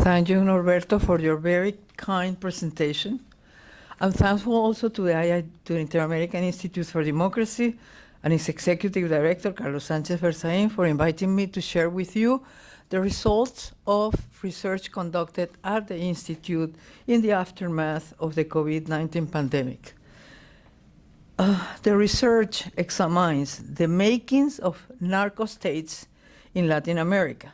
Thank you, Norberto, for your very kind presentation. I'm thankful also to the Inter-American Institute for Democracy and its executive director, Carlos Sánchez Berzaín, for inviting me to share with you the results of research conducted at the Institute in the aftermath of the COVID-19 pandemic. The research examines the makings of narco-states in Latin America,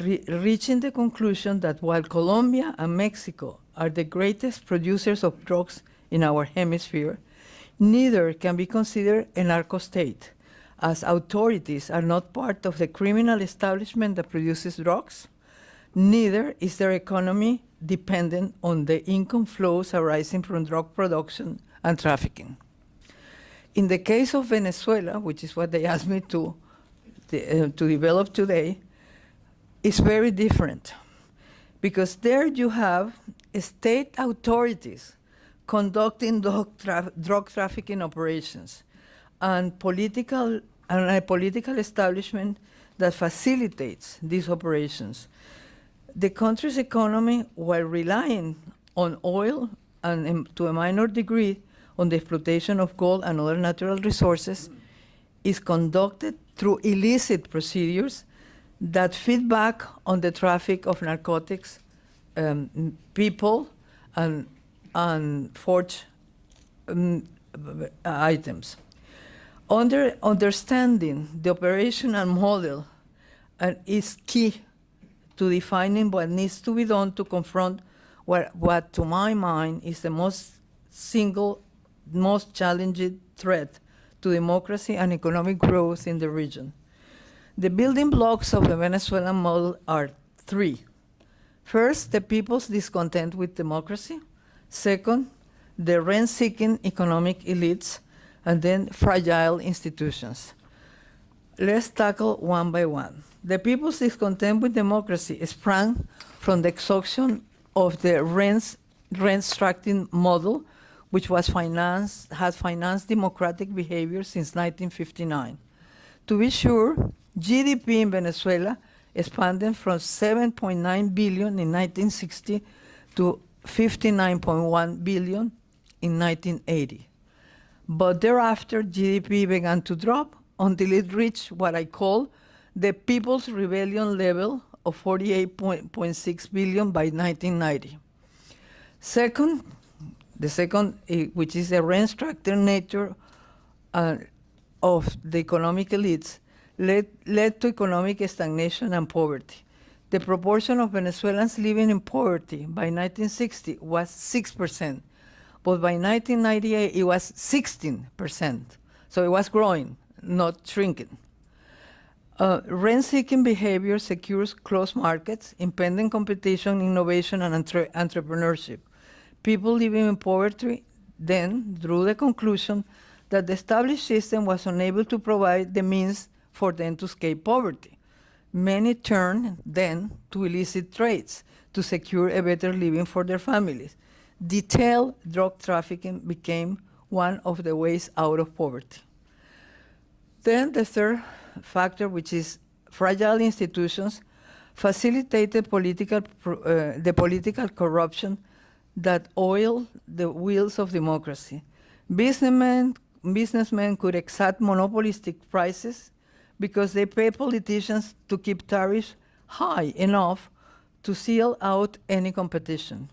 reaching the conclusion that while Colombia and Mexico are the greatest producers of drugs in our hemisphere, neither can be considered a narco-state, as authorities are not part of the criminal establishment that produces drugs. Neither is their economy dependent on the income flows arising from drug production and trafficking. In the case of Venezuela, which is what they asked me to develop today, it's very different, because there you have state authorities conducting drug trafficking operations and a political establishment that facilitates these operations. The country's economy, while relying on oil and to a minor degree on the exploitation of gold and other natural resources, is conducted through illicit procedures that feed back on the traffic of narcotics, people, and forged items. Understanding the operational model is key to defining what needs to be done to confront what to my mind is the most challenging threat to democracy and economic growth in the region. The building blocks of the Venezuelan model are three. First, the people's discontent with democracy. Second, the rent-seeking economic elites. And then fragile institutions. Let's tackle one by one. The people's discontent with democracy sprang from the exhaustion of the rent-extracting model, which has financed democratic behavior since 1959. To be sure, GDP in Venezuela expanded from 7.9 billion in 1960 to 59.1 billion in 1980. But thereafter, GDP began to drop until it reached what I call the People's Rebellion level of 48.6 billion by 1990. Second, which is the rent-structured nature of the economic elites, led to economic stagnation and poverty. The proportion of Venezuelans living in poverty by 1960 was 6%, but by 1998 it was 16%. So it was growing, not shrinking. Rent-seeking behavior secures closed markets, impending competition, innovation, and entrepreneurship. People living in poverty then drew the conclusion that the established system was unable to provide the means for them to escape poverty. Many turned then to illicit trades to secure a better living for their families. Detailed drug trafficking became one of the ways out of poverty. Then the third factor, which is fragile institutions, facilitated the political corruption that oiled the wheels of democracy. Businessmen could exact monopolistic prices because they pay politicians to keep tariffs high enough to seal out any competition.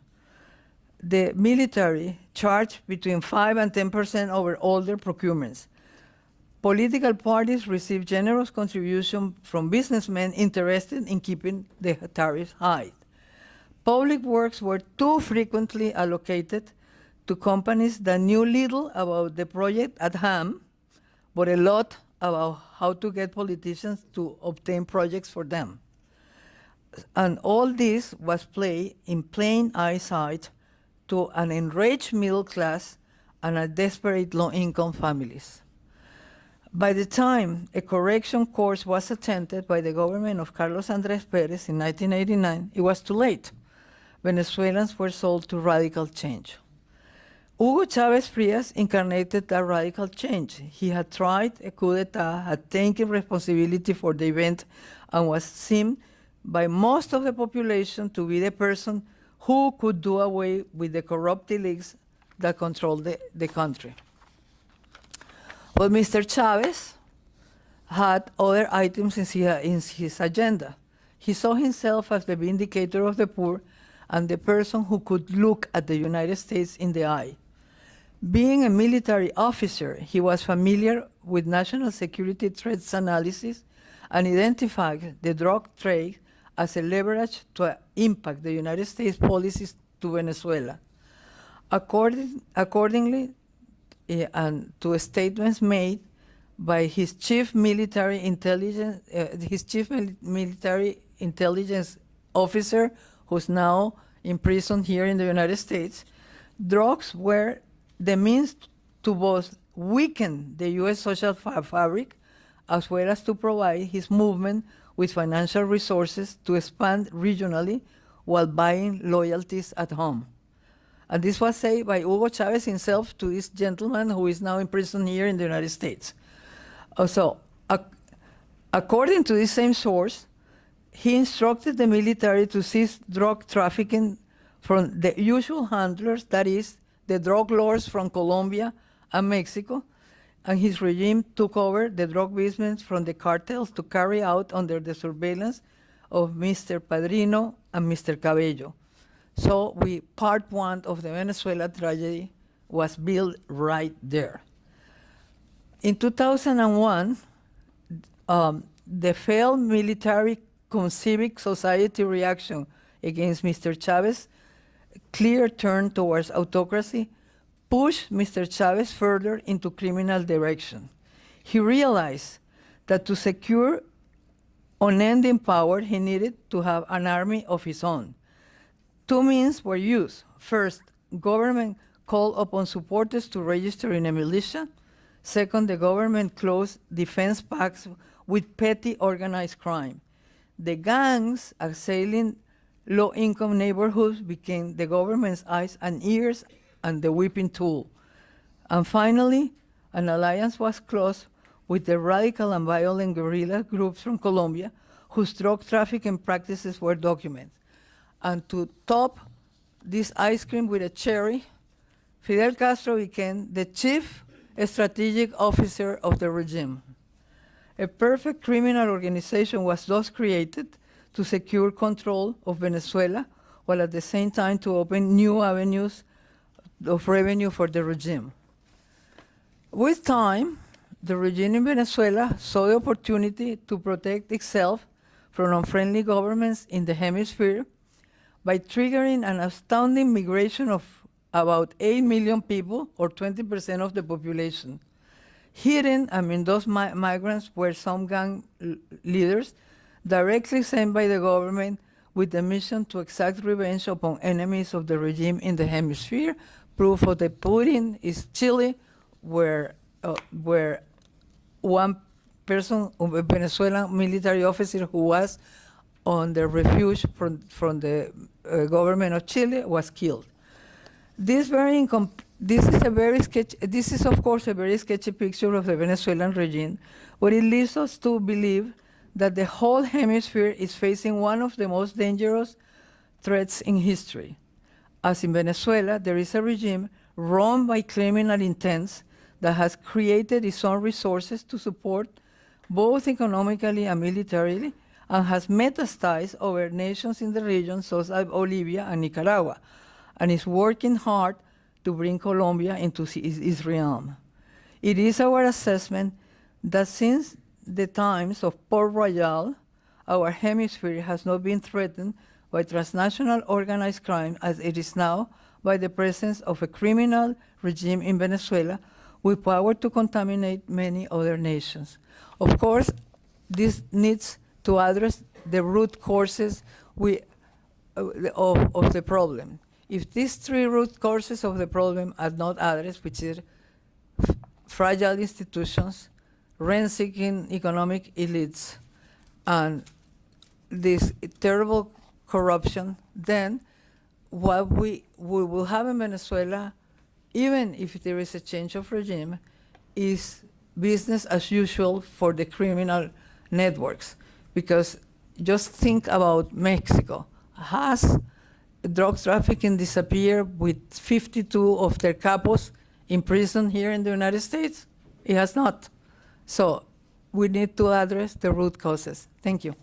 The military charged between 5 and 10% over all their procurements. Political parties received generous contributions from businessmen interested in keeping the tariffs high. Public works were too frequently allocated to companies that knew little about the project at hand, but a lot about how to get politicians to obtain projects for them. And all this was played in plain eyesight to an enraged middle class and a desperate low-income families. By the time a correction course was attempted by the government of Carlos Andrés Pérez in 1989, it was too late. Venezuelans were sold to radical change. Hugo Chávez Frías incarnated that radical change. He had tried a coup d'etat, had taken responsibility for the event, and was seen by most of the population to be the person who could do away with the corrupt elites that controlled the country. But Mr. Chavez had other items in his agenda. He saw himself as the vindicator of the poor and the person who could look at the United States in the eye. Being a military officer, he was familiar with national security threats analysis and identified the drug trade as a leverage to impact the United States policies to Venezuela. Accordingly, and to statements made by his chief military intelligence officer, who's now in prison here in the United States, drugs were the means to both weaken the U.S. social fabric as well as to provide his movement with financial resources to expand regionally while buying loyalties at home. And this was said by Hugo Chavez himself to this gentleman who is now in prison here in the United States. So, according to this same source, he instructed the military to cease drug trafficking from the usual handlers, that is, the drug lords from Colombia and Mexico, and his regime took over the drug business from the cartels to carry out under the surveillance of Mr. Padrino and Mr. Cabello. So part one of the Venezuela tragedy was built right there. In 2001, the failed military civic society reaction against Mr. Chavez, clear turn towards autocracy, pushed Mr. Chavez further into criminal direction. He realized that to secure unending power, he needed to have an army of his own. Two means were used. First, government called upon supporters to register in a militia. Second, the government closed defense pacts with petty organized crime. The gangs assailing low-income neighborhoods became the government's eyes and ears and the whipping tool. And finally, an alliance was closed with the radical and violent guerrilla groups from Colombia whose drug trafficking practices were documented. And to top this ice cream with a cherry, Fidel Castro became the chief strategic officer of the regime. A perfect criminal organization was thus created to secure control of Venezuela, while at the same time to open new avenues of revenue for the regime. With time, the regime in Venezuela saw the opportunity to protect itself from unfriendly governments in the hemisphere by triggering an astounding migration of about 8 million people, or 20% of the population. Hidden among those migrants were some gang leaders directly sent by the government with the mission to exact revenge upon enemies of the regime in the hemisphere. Proof of the pudding is Chile, where one person, a Venezuelan military officer who was on the refuge from the government of Chile, was killed. This is of course a very sketchy picture of the Venezuelan regime, but it leads us to believe that the whole hemisphere is facing one of the most dangerous threats in history. As in Venezuela, there is a regime run by criminal intents that has created its own resources to support both economically and militarily, and has metastasized over nations in the region such as Bolivia and Nicaragua, and is working hard to bring Colombia into its realm. It is our assessment that since the times of Port Royal, our hemisphere has not been threatened by transnational organized crime as it is now by the presence of a criminal regime in Venezuela with power to contaminate many other nations. Of course, this needs to address the root causes of the problem. If these three root causes of the problem are not addressed, which is fragile institutions, rent-seeking economic elites, and this terrible corruption, then what we will have in Venezuela, even if there is a change of regime, is business as usual for the criminal networks. Because just think about Mexico. Has drug trafficking disappeared with 52 of their capos in prison here in the United States? It has not. So we need to address the root causes. Thank you.